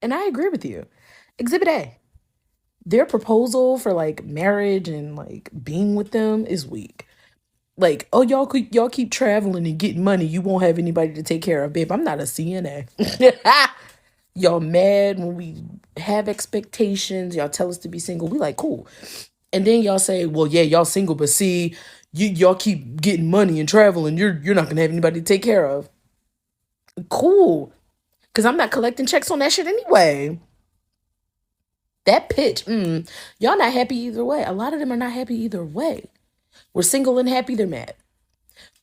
And I agree with you. Exhibit A. Their proposal for like marriage and like being with them is weak. Like, oh, y'all keep traveling and getting money. You won't have anybody to take care of, babe. I'm not a CNA. Y'all mad when we have expectations. Y'all tell us to be single. We like, cool. And then y'all say, well, yeah, y'all single, but see, y'all keep getting money and traveling. You're not gonna have anybody to take care of. Cool. Cause I'm not collecting checks on that shit anyway. That pitch, y'all not happy either way. A lot of them are not happy either way. We're single and happy, they're mad.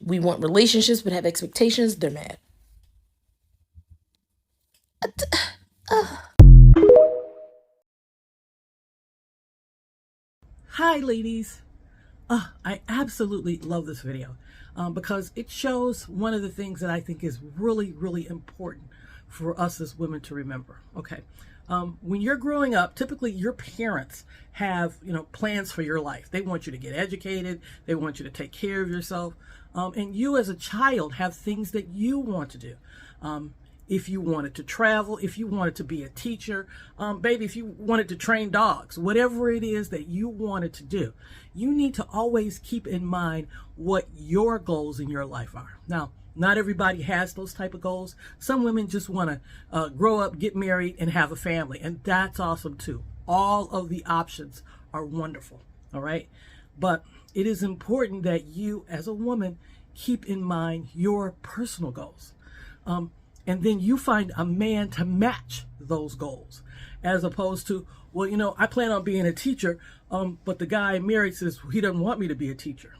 We want relationships but have expectations, they're mad. Hi, ladies. I absolutely love this video because it shows one of the things that I think is really, really important for us as women to remember. Okay. When you're growing up, typically your parents have, plans for your life. They want you to get educated. They want you to take care of yourself. And you as a child have things that you want to do. If you wanted to travel, if you wanted to be a teacher, baby, if you wanted to train dogs, whatever it is that you wanted to do, you need to always keep in mind what your goals in your life are. Now, not everybody has those type of goals. Some women just want to grow up, get married, and have a family, and that's awesome too. All of the options are wonderful, all right? But it is important that you, as a woman, keep in mind your personal goals. And then you find a man to match those goals, as opposed to, well, I plan on being a teacher, but the guy I married says he doesn't want me to be a teacher.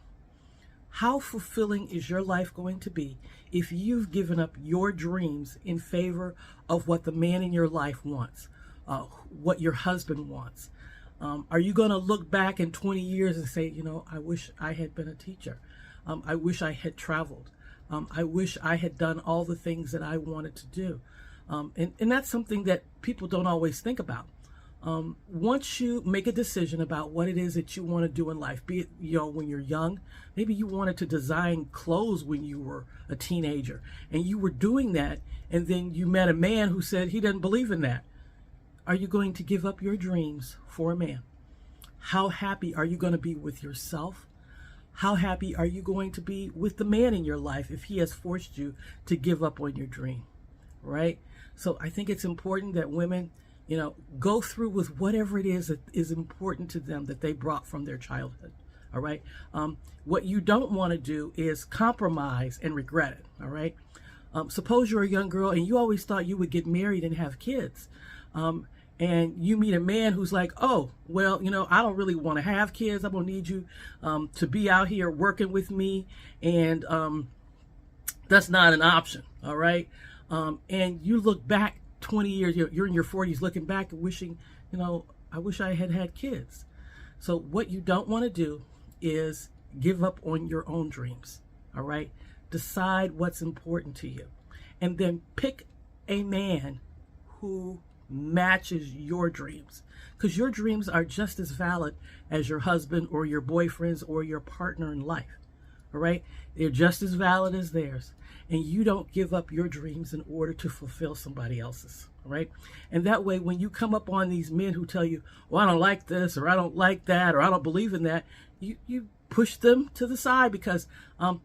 How fulfilling is your life going to be if you've given up your dreams in favor of what the man in your life wants, what your husband wants? Are you going to look back in 20 years and say, I wish I had been a teacher. I wish I had traveled. I wish I had done all the things that I wanted to do. And that's something that people don't always think about. Once you make a decision about what it is that you want to do in life, be it, when you're young, maybe you wanted to design clothes when you were a teenager and you were doing that, and then you met a man who said he doesn't believe in that. Are you going to give up your dreams for a man? How happy are you going to be with yourself? How happy are you going to be with the man in your life if he has forced you to give up on your dream, right? So I think it's important that women, go through with whatever it is that is important to them that they brought from their childhood, all right? What you don't want to do is compromise and regret it, all right? Suppose you're a young girl and you always thought you would get married and have kids. And you meet a man who's like, oh, well, I don't really want to have kids. I'm going to need you to be out here working with me. And that's not an option. All right. And you look back 20 years, you're in your 40s looking back and wishing, I wish I had had kids. So what you don't want to do is give up on your own dreams. All right. Decide what's important to you and then pick a man who matches your dreams, because your dreams are just as valid as your husband or your boyfriend's or your partner in life. All right, they're just as valid as theirs, and you don't give up your dreams in order to fulfill somebody else's. All right, and that way when you come up on these men who tell you, well, I don't like this, or I don't like that, or I don't believe in that, you push them to the side, because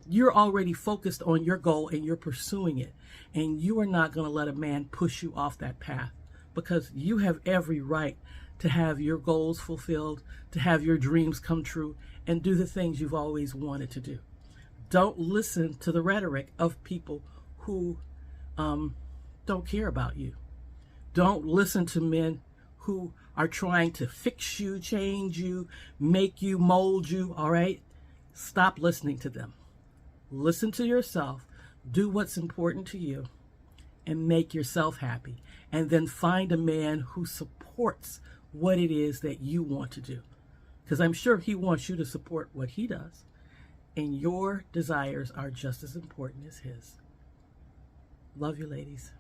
you're already focused on your goal and you're pursuing it, and you are not going to let a man push you off that path, because you have every right to have your goals fulfilled, to have your dreams come true, and do the things you've always wanted to do. Don't listen to the rhetoric of people who don't care about you. Don't listen to men who are trying to fix you, change you, make you, mold you, all right? Stop listening to them. Listen to yourself, do what's important to you, and make yourself happy. And then find a man who supports what it is that you want to do. Because I'm sure he wants you to support what he does. And your desires are just as important as his. Love you, ladies.